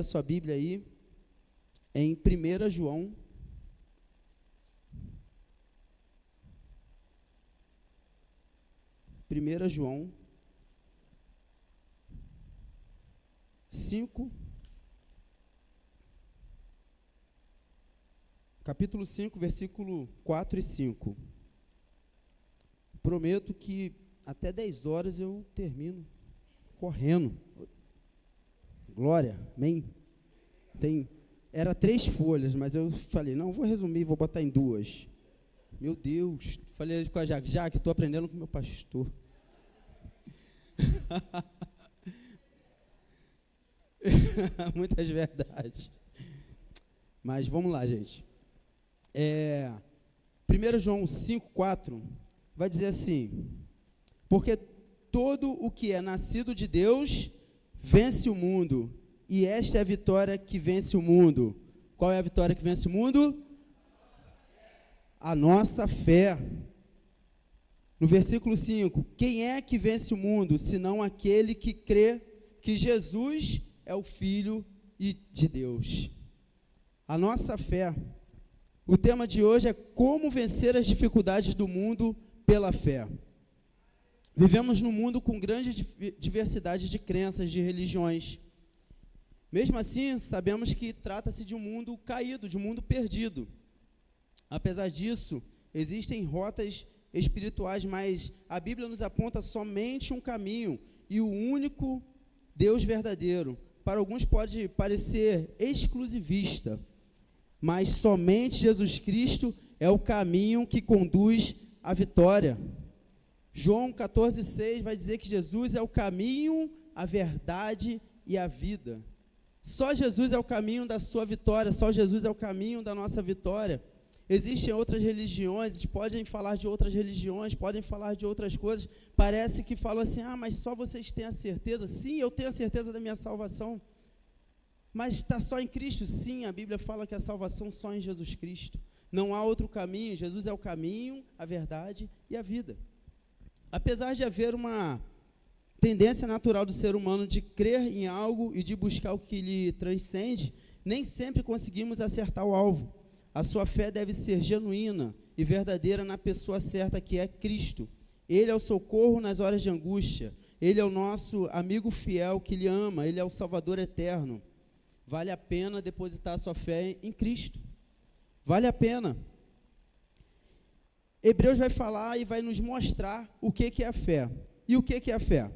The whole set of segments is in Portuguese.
a sua Bíblia aí em 1 João. Primeira João 5, capítulo 5, versículo 4 e 5. Prometo que até 10 horas eu termino correndo. Glória, amém? Era 3 folhas, mas eu falei, não, vou resumir, vou botar em 2. Meu Deus, falei com a Jaque, estou aprendendo com o meu pastor. Muitas verdades. Mas vamos lá, gente. 1 João 5,4 vai dizer assim: porque todo o que é nascido de Deus vence o mundo, e esta é a vitória que vence o mundo. Qual é a vitória que vence o mundo? A nossa fé. No versículo 5, quem é que vence o mundo, senão aquele que crê que Jesus é o Filho de Deus? A nossa fé. O tema de hoje é como vencer as dificuldades do mundo pela fé. Vivemos num mundo com grande diversidade de crenças, de religiões. Mesmo assim, sabemos que trata-se de um mundo caído, de um mundo perdido. Apesar disso, existem rotas espirituais, mas a Bíblia nos aponta somente um caminho e o único Deus verdadeiro. Para alguns pode parecer exclusivista, mas somente Jesus Cristo é o caminho que conduz à vitória. João 14,6 vai dizer que Jesus é o caminho, a verdade e a vida. Só Jesus é o caminho da sua vitória, só Jesus é o caminho da nossa vitória. Existem outras religiões, podem falar de outras religiões, podem falar de outras coisas. Parece que falam assim, mas só vocês têm a certeza. Sim, eu tenho a certeza da minha salvação. Mas está só em Cristo? Sim, a Bíblia fala que a salvação só em Jesus Cristo. Não há outro caminho, Jesus é o caminho, a verdade e a vida. Apesar de haver uma tendência natural do ser humano de crer em algo e de buscar o que lhe transcende, nem sempre conseguimos acertar o alvo. A sua fé deve ser genuína e verdadeira na pessoa certa, que é Cristo. Ele é o socorro nas horas de angústia. Ele é o nosso amigo fiel que lhe ama. Ele é o Salvador eterno. Vale a pena depositar a sua fé em Cristo. Vale a pena. Hebreus vai falar e vai nos mostrar o que é a fé. E o que é a fé?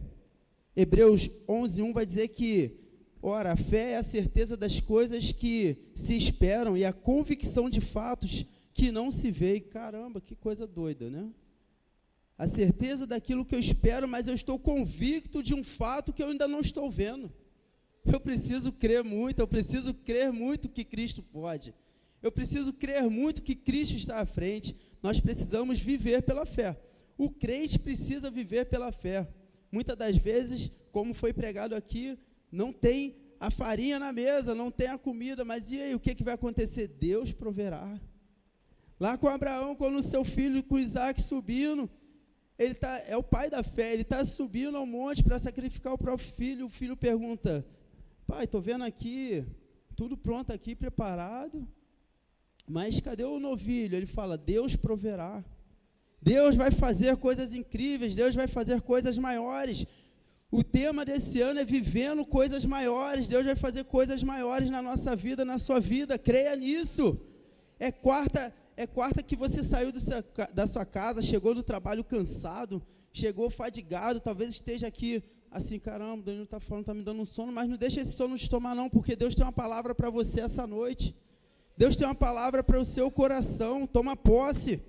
Hebreus 11:1 vai dizer que, ora, a fé é a certeza das coisas que se esperam e a convicção de fatos que não se vê. Caramba, que coisa doida, né? A certeza daquilo que eu espero, mas eu estou convicto de um fato que eu ainda não estou vendo. Eu preciso crer muito que Cristo pode. Eu preciso crer muito que Cristo está à frente. Nós precisamos viver pela fé. O crente precisa viver pela fé. Muitas das vezes, como foi pregado aqui, não tem a farinha na mesa, não tem a comida, mas e aí, o que vai acontecer? Deus proverá. Lá com Abraão, quando o seu filho, com Isaac subindo, é o pai da fé, ele está subindo ao monte para sacrificar o próprio filho. O filho pergunta, pai, estou vendo aqui, tudo pronto aqui, preparado, mas cadê o novilho? Ele fala, Deus proverá. Deus vai fazer coisas incríveis, Deus vai fazer coisas maiores. O tema desse ano é vivendo coisas maiores. Deus vai fazer coisas maiores na nossa vida, na sua vida. Creia nisso. É quarta que você saiu da sua casa, chegou do trabalho cansado, chegou fadigado, talvez esteja aqui assim, caramba, Deus não está falando, está me dando um sono, mas não deixa esse sono te tomar não, porque Deus tem uma palavra para você essa noite. Deus tem uma palavra para o seu coração. Toma posse.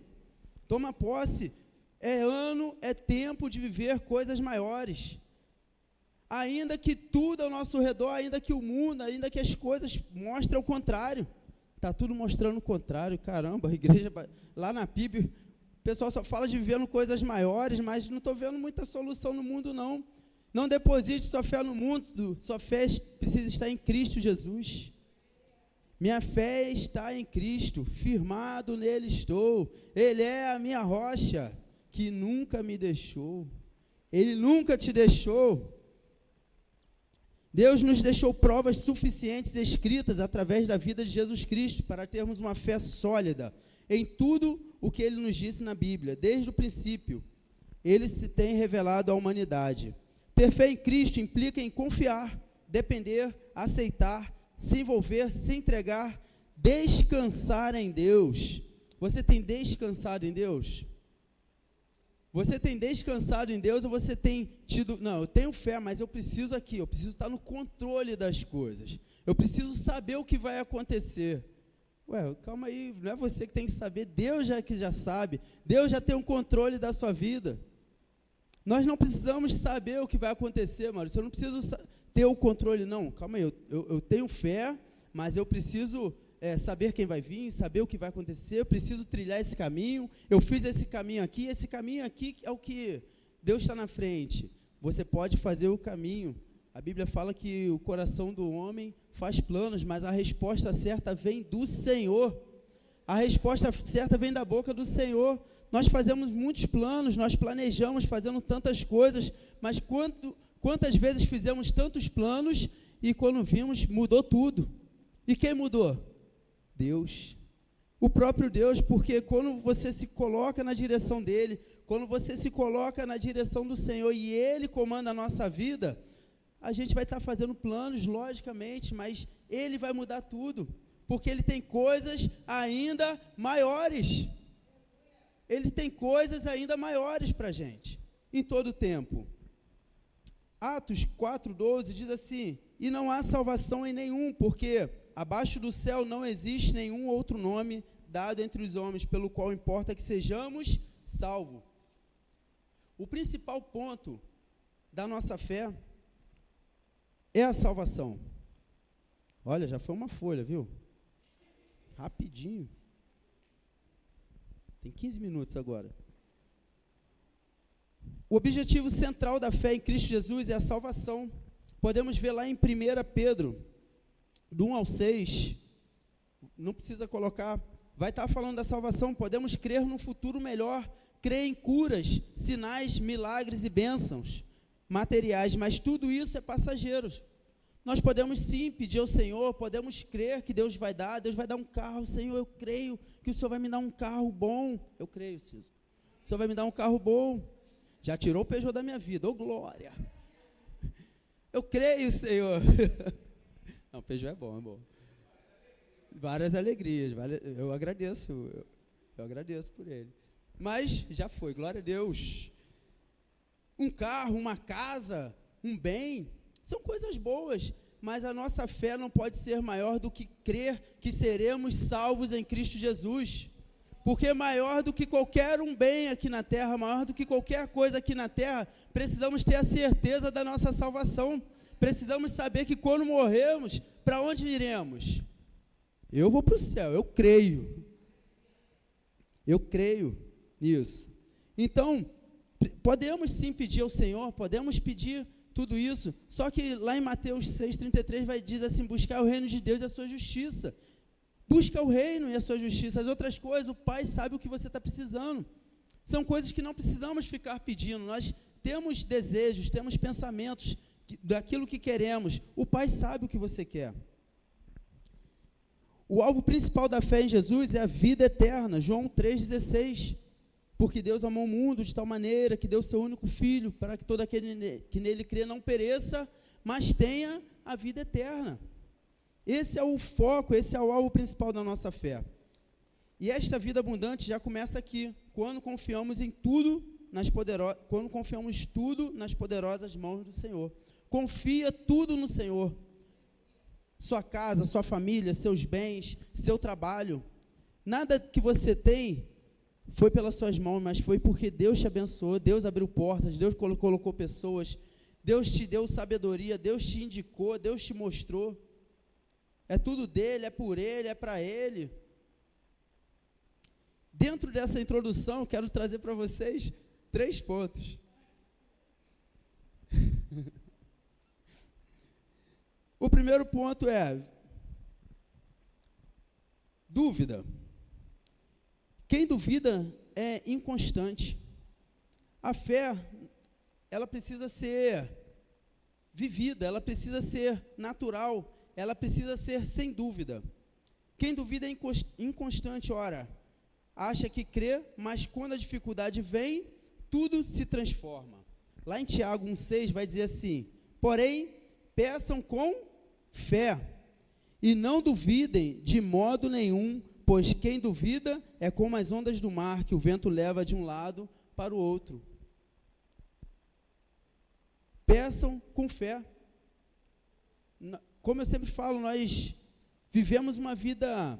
Toma posse. É tempo de viver coisas maiores. Ainda que tudo ao nosso redor, ainda que o mundo, ainda que as coisas mostrem o contrário. Está tudo mostrando o contrário, caramba, a igreja, lá na PIB, o pessoal só fala de vivendo coisas maiores, mas não estou vendo muita solução no mundo, não. Não deposite sua fé no mundo, sua fé precisa estar em Cristo Jesus. Minha fé está em Cristo, firmado nele estou. Ele é a minha rocha, que nunca me deixou. Ele nunca te deixou. Deus nos deixou provas suficientes escritas através da vida de Jesus Cristo para termos uma fé sólida em tudo o que Ele nos disse na Bíblia. Desde o princípio, Ele se tem revelado à humanidade. Ter fé em Cristo implica em confiar, depender, aceitar, se envolver, se entregar, descansar em Deus. Você tem descansado em Deus? Você tem descansado em Deus ou você tem tido, não, eu tenho fé, mas eu preciso estar no controle das coisas. Eu preciso saber o que vai acontecer. Ué, calma aí, não é você que tem que saber, Deus que já sabe, Deus já tem um controle da sua vida. Nós não precisamos saber o que vai acontecer, Maurício, eu não preciso ter o controle, não, calma aí, eu tenho fé, mas eu preciso saber quem vai vir, saber o que vai acontecer, eu preciso trilhar esse caminho, eu fiz esse caminho aqui é o que Deus está na frente. Você pode fazer o caminho. A Bíblia fala que o coração do homem faz planos, mas a resposta certa vem do Senhor. A resposta certa vem da boca do Senhor. Nós fazemos muitos planos, nós planejamos fazendo tantas coisas, mas quantas vezes fizemos tantos planos e quando vimos, mudou tudo. E quem mudou? Deus, o próprio Deus, porque quando você se coloca na direção dEle, quando você se coloca na direção do Senhor e Ele comanda a nossa vida, a gente vai estar fazendo planos, logicamente, mas Ele vai mudar tudo, porque Ele tem coisas ainda maiores. Ele tem coisas ainda maiores para a gente, em todo o tempo. Atos 4:12 diz assim: e não há salvação em nenhum, porque abaixo do céu não existe nenhum outro nome dado entre os homens, pelo qual importa que sejamos salvos. O principal ponto da nossa fé é a salvação. Olha, já foi uma folha, viu? Rapidinho. Tem 15 minutos agora. O objetivo central da fé em Cristo Jesus é a salvação. Podemos ver lá em 1 Pedro, do 1 ao 6, não precisa colocar, vai estar falando da salvação. Podemos crer num futuro melhor, crer em curas, sinais, milagres e bênçãos materiais, mas tudo isso é passageiro. Nós podemos sim pedir ao Senhor, podemos crer que Deus vai dar um carro. Senhor, eu creio que o Senhor vai me dar um carro bom. Eu creio, Ciso. O Senhor vai me dar um carro bom. Já tirou o Peugeot da minha vida, ô glória. Eu creio, Senhor. Não, o Peugeot é bom. Várias alegrias, eu agradeço por ele. Mas já foi, glória a Deus. Um carro, uma casa, um bem, são coisas boas, mas a nossa fé não pode ser maior do que crer que seremos salvos em Cristo Jesus. Porque maior do que qualquer um bem aqui na terra, maior do que qualquer coisa aqui na terra, precisamos ter a certeza da nossa salvação. Precisamos saber que quando morrermos, para onde iremos? Eu vou para o céu, eu creio. Eu creio nisso. Então, podemos sim pedir ao Senhor, podemos pedir tudo isso, só que lá em Mateus 6,33 diz assim: buscar o reino de Deus e a sua justiça. Busca o reino e a sua justiça. As outras coisas, o Pai sabe o que você está precisando. São coisas que não precisamos ficar pedindo. Nós temos desejos, temos pensamentos daquilo que queremos. O Pai sabe o que você quer. O alvo principal da fé em Jesus é a vida eterna. João 3,16. Porque Deus amou o mundo de tal maneira que deu seu único Filho, para que todo aquele que nele crê não pereça, mas tenha a vida eterna. Esse é o foco, esse é o alvo principal da nossa fé. E esta vida abundante já começa aqui, quando confiamos tudo nas poderosas mãos do Senhor. Confia tudo no Senhor. Sua casa, sua família, seus bens, seu trabalho. Nada que você tem foi pelas suas mãos, mas foi porque Deus te abençoou, Deus abriu portas, Deus colocou pessoas, Deus te deu sabedoria, Deus te indicou, Deus te mostrou. É tudo dele, é por ele, é para ele. Dentro dessa introdução, eu quero trazer para vocês 3 pontos. O primeiro ponto é dúvida. Quem duvida é inconstante. A fé, ela precisa ser vivida, ela precisa ser natural, ela precisa ser sem dúvida. Quem duvida é inconstante, ora, acha que crê, mas quando a dificuldade vem, tudo se transforma. Lá em Tiago 1,6 vai dizer assim: porém, peçam com fé, e não duvidem de modo nenhum, pois quem duvida é como as ondas do mar, que o vento leva de um lado para o outro. Peçam com fé. Como eu sempre falo, nós vivemos uma vida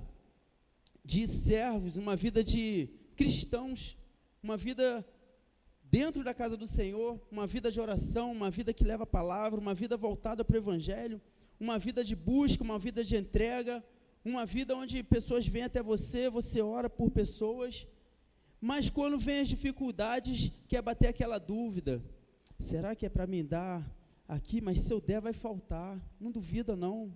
de servos, uma vida de cristãos, uma vida dentro da casa do Senhor, uma vida de oração, uma vida que leva a palavra, uma vida voltada para o Evangelho, uma vida de busca, uma vida de entrega, uma vida onde pessoas vêm até você, você ora por pessoas, mas quando vem as dificuldades, quer bater aquela dúvida: será que é para mim dar aqui? Mas se eu der vai faltar. Não duvida não.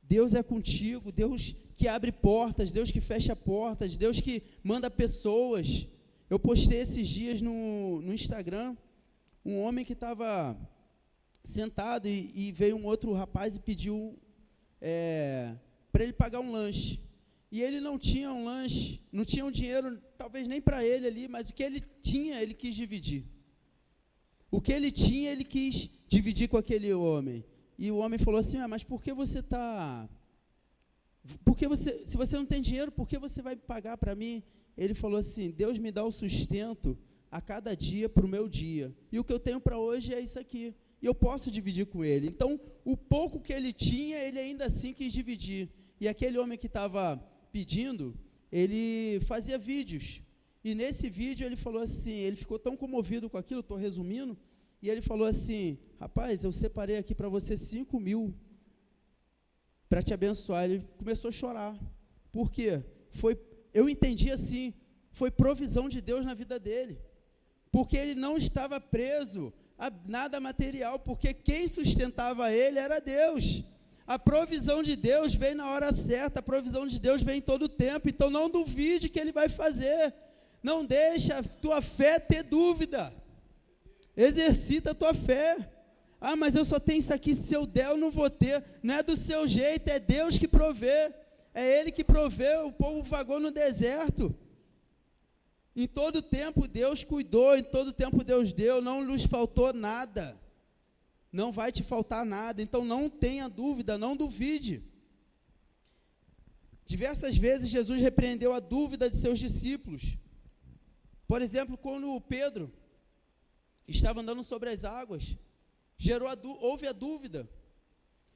Deus é contigo, Deus que abre portas, Deus que fecha portas, Deus que manda pessoas. Eu postei esses dias no Instagram, um homem que estava sentado e veio um outro rapaz e pediu para ele pagar um lanche. E ele não tinha um lanche, não tinha um dinheiro, talvez nem para ele ali, mas o que ele tinha, ele quis dividir. O que ele tinha, ele quis dividir com aquele homem. E o homem falou assim: mas por que você está... se você não tem dinheiro, por que você vai pagar para mim? Ele falou assim: Deus me dá o sustento a cada dia para o meu dia. E o que eu tenho para hoje é isso aqui. E eu posso dividir com ele. Então, o pouco que ele tinha, ele ainda assim quis dividir. E aquele homem que estava pedindo, ele fazia vídeos. E nesse vídeo ele falou assim, ele ficou tão comovido com aquilo, estou resumindo, e ele falou assim: rapaz, eu separei aqui para você 5.000 para te abençoar. Ele começou a chorar. Por quê? Eu entendi assim, foi provisão de Deus na vida dele. Porque ele não estava preso a nada material, porque quem sustentava ele era Deus. A provisão de Deus vem na hora certa, a provisão de Deus vem em todo o tempo. Então não duvide que ele vai fazer. Não deixa a tua fé ter dúvida. Exercita a tua fé. Mas eu só tenho isso aqui, se eu der eu não vou ter. Não é do seu jeito, é Deus que provê. É Ele que provê, o povo vagou no deserto. Em todo tempo Deus cuidou, em todo tempo Deus deu, não lhes faltou nada. Não vai te faltar nada, então não tenha dúvida, não duvide. Diversas vezes Jesus repreendeu a dúvida de seus discípulos. Por exemplo, quando Pedro estava andando sobre as águas, houve a dúvida,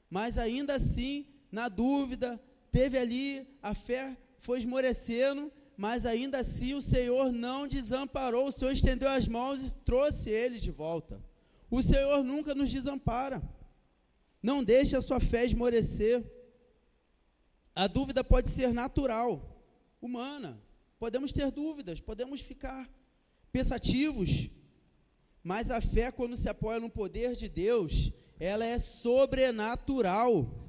mas ainda assim, na dúvida, teve ali, a fé foi esmorecendo, mas ainda assim o Senhor não desamparou, o Senhor estendeu as mãos e trouxe ele de volta. O Senhor nunca nos desampara. Não deixe a sua fé esmorecer. A dúvida pode ser natural, humana. Podemos ter dúvidas, podemos ficar pensativos. Mas a fé, quando se apoia no poder de Deus, ela é sobrenatural.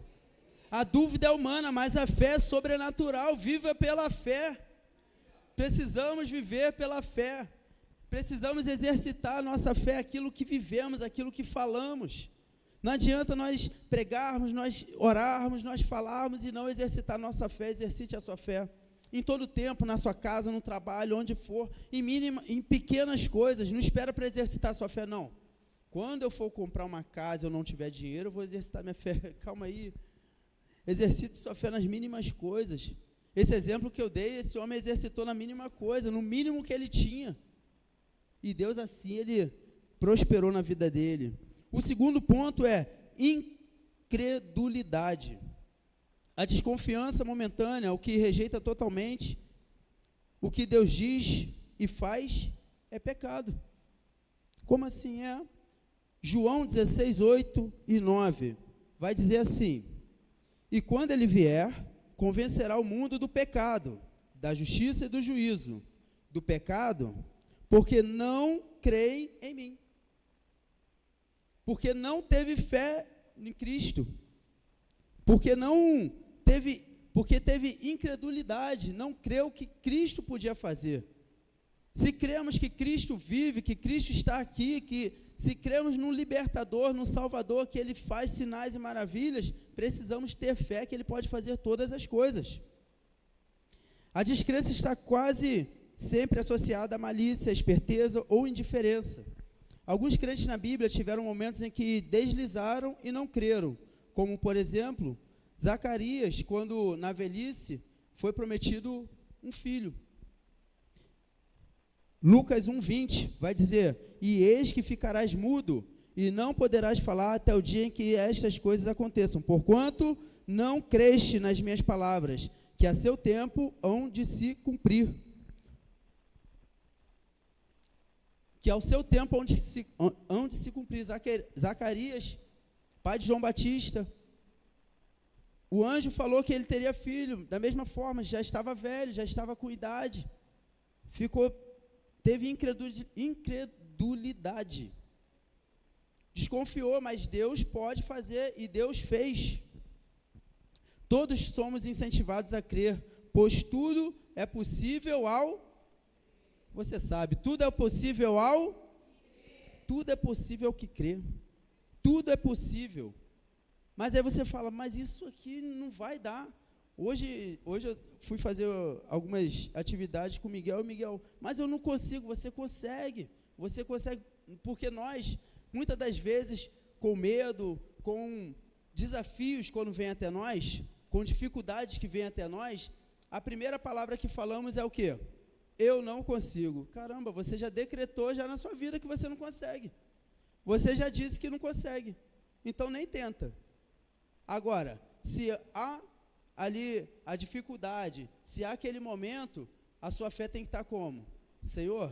A dúvida é humana, mas a fé é sobrenatural. Viva pela fé. Precisamos viver pela fé. Precisamos exercitar a nossa fé, aquilo que vivemos, aquilo que falamos. Não adianta nós pregarmos, nós orarmos, nós falarmos e não exercitar a nossa fé. Exercite a sua fé. Em todo tempo, na sua casa, no trabalho, onde for, em pequenas coisas. Não espera para exercitar a sua fé, não. Quando eu for comprar uma casa e eu não tiver dinheiro, eu vou exercitar minha fé. Calma aí. Exercite sua fé nas mínimas coisas. Esse exemplo que eu dei, esse homem exercitou na mínima coisa, no mínimo que ele tinha. E Deus assim, ele prosperou na vida dele. O segundo ponto é incredulidade. A desconfiança momentânea, o que rejeita totalmente o que Deus diz e faz, é pecado. Como assim é? João 16, 8 e 9 vai dizer assim: e quando ele vier, convencerá o mundo do pecado, da justiça e do juízo. Do pecado, porque não creem em mim. Porque não teve fé em Cristo. Porque teve incredulidade, não creu que Cristo podia fazer. Se cremos que Cristo vive, que Cristo está aqui, que Se cremos num libertador, num salvador, que ele faz sinais e maravilhas, precisamos ter fé que ele pode fazer todas as coisas. A descrença está quase sempre associada à malícia, esperteza ou indiferença. Alguns crentes na Bíblia tiveram momentos em que deslizaram e não creram, como, por exemplo, Zacarias, quando na velhice foi prometido um filho. Lucas 1:20 vai dizer: e eis que ficarás mudo, e não poderás falar até o dia em que estas coisas aconteçam, porquanto não creste nas minhas palavras, que a seu tempo hão de se cumprir. Que ao seu tempo hão de se cumprir. Zacarias, pai de João Batista, o anjo falou que ele teria filho, da mesma forma, já estava velho, já estava com idade, teve incredulidade, desconfiou, mas Deus pode fazer, e Deus fez. Todos somos incentivados a crer, pois tudo é possível você sabe, tudo é possível tudo é possível ao que crê, tudo é possível. Mas aí você fala, mas isso aqui não vai dar. Hoje eu fui fazer algumas atividades com o Miguel, mas eu não consigo. Você consegue, porque nós, muitas das vezes, com medo, com desafios quando vem até nós, com dificuldades que vêm até nós, a primeira palavra que falamos é o quê? Eu não consigo. Caramba, você já decretou já na sua vida que você não consegue. Você já disse que não consegue. Então nem tenta. Agora, se há ali a dificuldade, se há aquele momento, a sua fé tem que estar como? Senhor,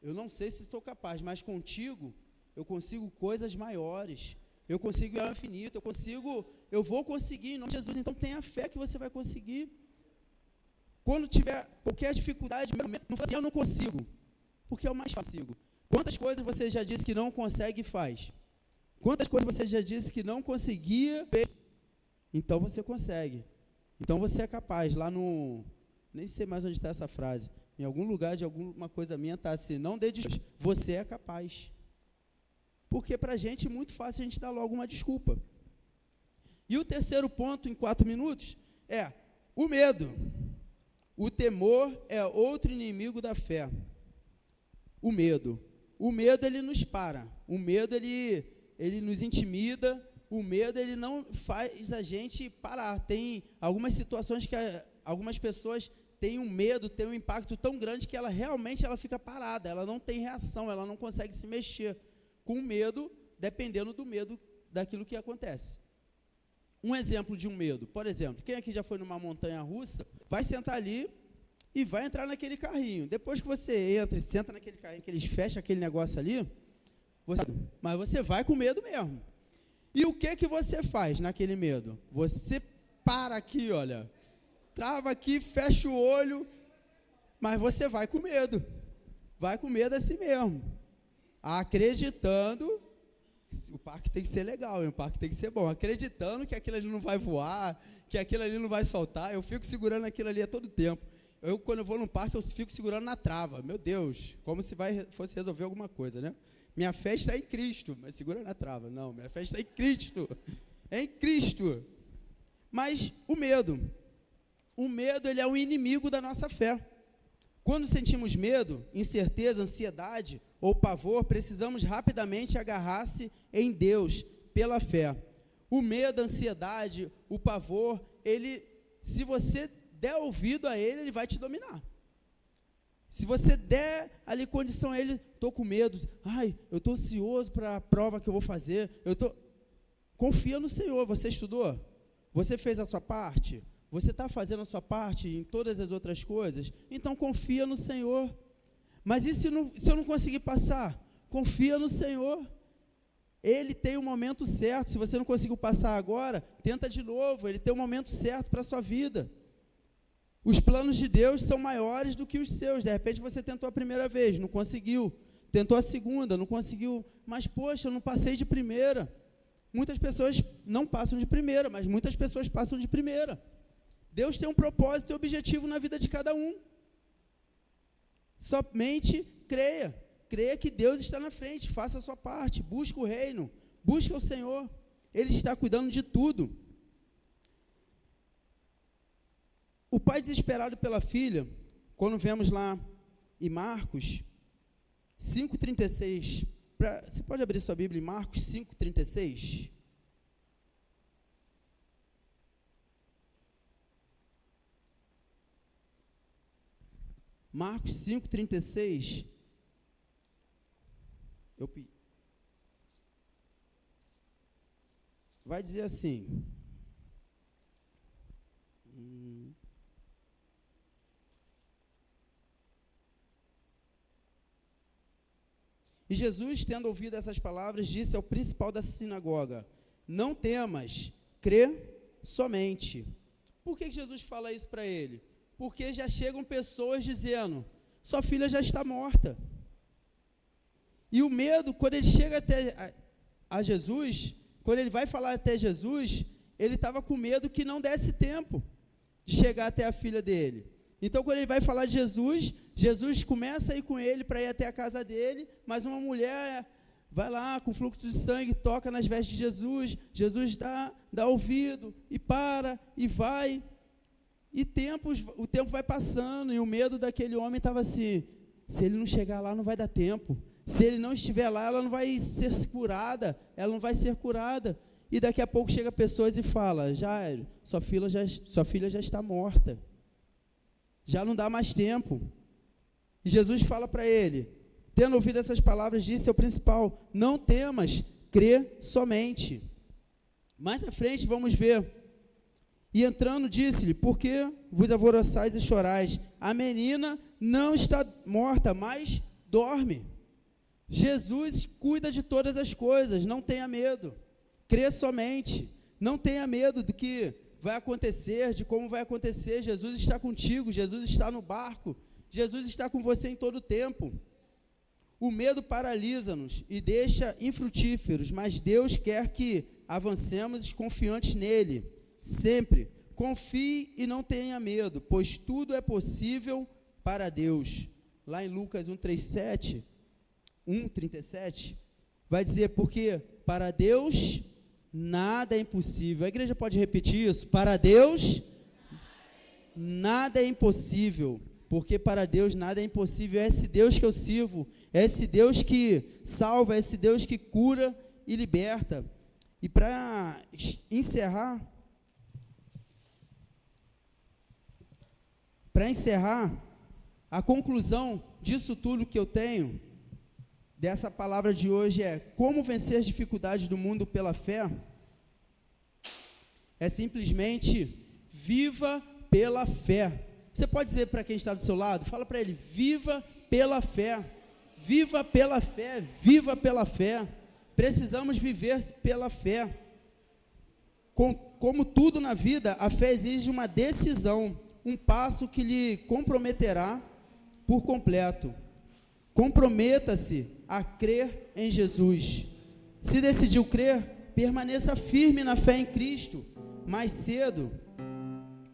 eu não sei se sou capaz, mas contigo eu consigo coisas maiores, eu consigo ir ao infinito, eu vou conseguir em nome de Jesus. Então tenha fé que você vai conseguir. Quando tiver qualquer dificuldade, não fala assim, eu não consigo, porque é o mais fácil. Quantas coisas você já disse que não consegue e faz? Quantas coisas você já disse que não conseguia? Então você consegue. Então você é capaz. Lá no... nem sei mais onde está essa frase. Em algum lugar de alguma coisa minha está assim, não dê desculpa. Você é capaz. Porque para a gente é muito fácil a gente dar logo uma desculpa. E o terceiro ponto, em 4 minutos, é o medo. O temor é outro inimigo da fé. O medo. O medo, ele nos para. O medo, ele nos intimida. O medo, ele não faz a gente parar. Tem algumas situações que algumas pessoas têm um medo, têm um impacto tão grande que ela realmente fica parada. Ela não tem reação, ela não consegue se mexer. Com medo, dependendo do medo daquilo que acontece. Um exemplo de um medo. Por exemplo, quem aqui já foi numa montanha-russa, vai sentar ali e vai entrar naquele carrinho. Depois que você entra e senta naquele carrinho, que eles fecham aquele negócio ali, mas você vai com medo mesmo. E o que você faz naquele medo? Você para aqui, olha, trava aqui, fecha o olho, mas você vai com medo. Vai com medo assim mesmo. Acreditando, o parque tem que ser legal, o parque tem que ser bom. Acreditando que aquilo ali não vai voar, que aquilo ali não vai soltar. Eu fico segurando aquilo ali a todo tempo. Quando eu vou no parque, eu fico segurando na trava. Meu Deus, como se fosse resolver alguma coisa, né? Minha fé está em Cristo, mas segura na trava. Não, minha fé está em Cristo. É em Cristo. Mas o medo, ele é um inimigo da nossa fé. Quando sentimos medo, incerteza, ansiedade ou pavor, precisamos rapidamente agarrar-se em Deus pela fé. O medo, a ansiedade, o pavor, se você der ouvido a ele vai te dominar. Se você der ali condição a ele, estou com medo, eu estou ansioso para a prova que eu vou fazer, confia no Senhor. Você estudou? Você fez a sua parte? Você está fazendo a sua parte em todas as outras coisas? Então confia no Senhor. Mas e se eu não conseguir passar? Confia no Senhor. Ele tem o momento certo. Se você não conseguiu passar agora, tenta de novo. Ele tem o momento certo para a sua vida. Os planos de Deus são maiores do que os seus. De repente você tentou a primeira vez, não conseguiu. Tentou a segunda, não conseguiu. Mas, poxa, eu não passei de primeira. Muitas pessoas não passam de primeira, mas muitas pessoas passam de primeira. Deus tem um propósito e objetivo na vida de cada um. Somente creia. crê que Deus está na frente, faça a sua parte, busca o reino, busca o Senhor, Ele está cuidando de tudo. O pai desesperado pela filha, quando vemos lá em Marcos 5,36, você pode abrir sua Bíblia em Marcos 5,36? Marcos 5,36, vai dizer assim, e Jesus, tendo ouvido essas palavras, disse ao principal da sinagoga, não temas, crê somente. Por que Jesus fala isso para ele? Porque já chegam pessoas dizendo, sua filha já está morta. E o medo, quando ele chega até a Jesus, quando ele vai falar até Jesus, ele estava com medo que não desse tempo de chegar até a filha dele. Então, quando ele vai falar de Jesus, Jesus começa a ir com ele para ir até a casa dele, mas uma mulher vai lá com fluxo de sangue, toca nas vestes de Jesus, Jesus dá ouvido, e para, e vai. E o tempo vai passando, e o medo daquele homem estava assim, se ele não chegar lá, não vai dar tempo. Se ele não estiver lá, ela não vai ser curada, ela não vai ser curada. E daqui a pouco chega pessoas e fala, Jairo, sua filha já está morta. Já não dá mais tempo. E Jesus fala para ele, tendo ouvido essas palavras, disse ao principal, não temas, crê somente. Mais à frente vamos ver. E entrando, disse-lhe, por que vos alvoroçais e chorais? A menina não está morta, mas dorme. Jesus cuida de todas as coisas, não tenha medo. Crê somente, não tenha medo do que vai acontecer, de como vai acontecer. Jesus está contigo, Jesus está no barco, Jesus está com você em todo o tempo. O medo paralisa-nos e deixa infrutíferos, mas Deus quer que avancemos confiantes nele. Sempre, confie e não tenha medo, pois tudo é possível para Deus. Lá em Lucas 1,37, vai dizer, porque para Deus nada é impossível. A igreja pode repetir isso? Para Deus nada é impossível, porque para Deus nada é impossível. É esse Deus que eu sirvo, é esse Deus que salva, é esse Deus que cura e liberta. E para encerrar, a conclusão disso tudo que eu tenho, dessa palavra de hoje é, como vencer as dificuldades do mundo pela fé? É simplesmente, viva pela fé. Você pode dizer para quem está do seu lado, fala para ele, viva pela fé, viva pela fé, viva pela fé. Precisamos viver pela fé. Como tudo na vida, a fé exige uma decisão, um passo que lhe comprometerá por completo. Comprometa-se a crer em Jesus. Se decidiu crer, permaneça firme na fé em Cristo. Mais cedo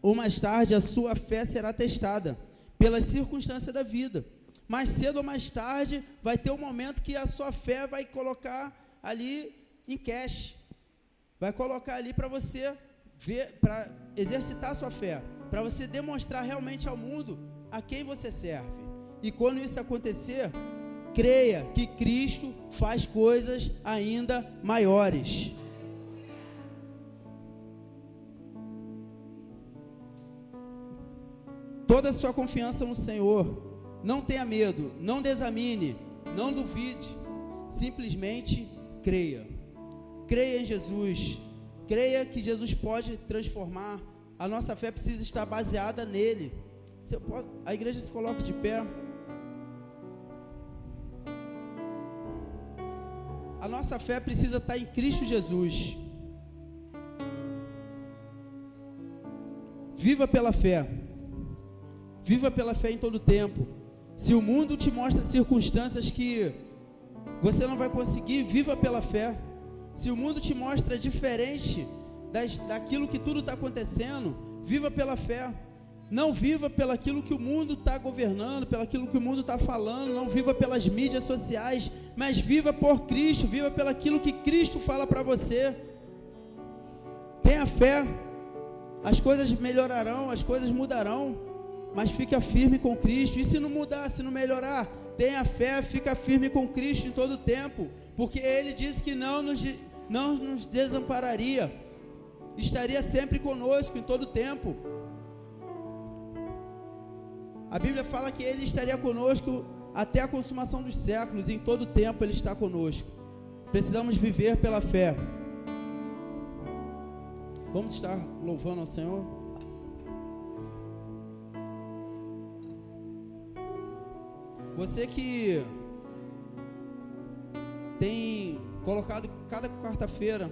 ou mais tarde, a sua fé será testada pelas circunstâncias da vida. Mais cedo ou mais tarde, vai ter um momento que a sua fé vai colocar ali em cash. Vai colocar ali para você ver, para exercitar a sua fé, para você demonstrar realmente ao mundo a quem você serve. E quando isso acontecer, creia que Cristo faz coisas ainda maiores. Toda a sua confiança no Senhor. Não tenha medo, não desamine, não duvide. Simplesmente creia. Creia em Jesus. Creia que Jesus pode transformar. A nossa fé precisa estar baseada nele. A igreja se coloca de pé. A nossa fé precisa estar em Cristo Jesus. Viva pela fé. Viva pela fé em todo tempo. Se o mundo te mostra circunstâncias que você não vai conseguir, viva pela fé. Se o mundo te mostra diferente daquilo que tudo está acontecendo, viva pela fé. Não viva pelaquilo que o mundo está governando, pelaquilo que o mundo está falando, não viva pelas mídias sociais, mas viva por Cristo, viva pelaquilo que Cristo fala para você. Tenha fé, as coisas melhorarão, as coisas mudarão, mas fica firme com Cristo. E se não mudar, se não melhorar, tenha fé, fica firme com Cristo em todo o tempo, porque Ele disse que não nos desampararia, estaria sempre conosco em todo o tempo. A Bíblia fala que Ele estaria conosco até a consumação dos séculos, e em todo o tempo Ele está conosco. Precisamos viver pela fé. Vamos estar louvando ao Senhor. Você que tem colocado cada quarta-feira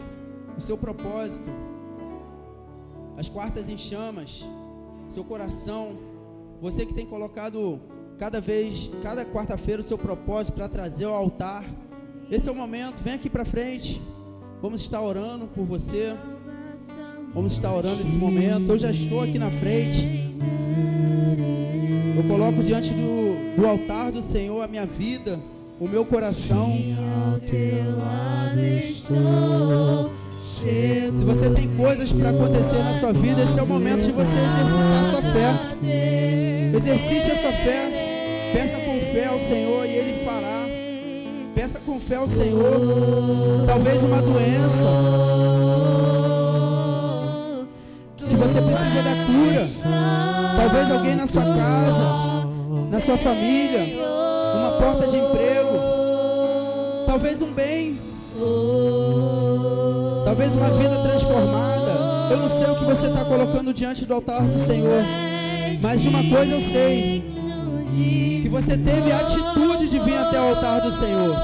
o seu propósito, as quartas em chamas, seu coração. Você que tem colocado cada quarta-feira o seu propósito para trazer ao altar, esse é o momento. Vem aqui para frente. Vamos estar orando por você. Vamos estar orando nesse momento. Eu já estou aqui na frente. Eu coloco diante do altar do Senhor a minha vida, o meu coração. Ao teu lado estou. Se você tem coisas para acontecer na sua vida, esse é o momento de você exercitar a sua fé. Exercite a sua fé. Peça com fé ao Senhor e Ele fará. Peça com fé ao Senhor. Talvez uma doença que você precisa da cura. Talvez alguém na sua casa, na sua família, uma porta de emprego. Talvez um bem. Talvez uma vida transformada. Eu não sei o que você está colocando diante do altar do Senhor, mas de uma coisa eu sei, que você teve a atitude de vir até o altar do Senhor.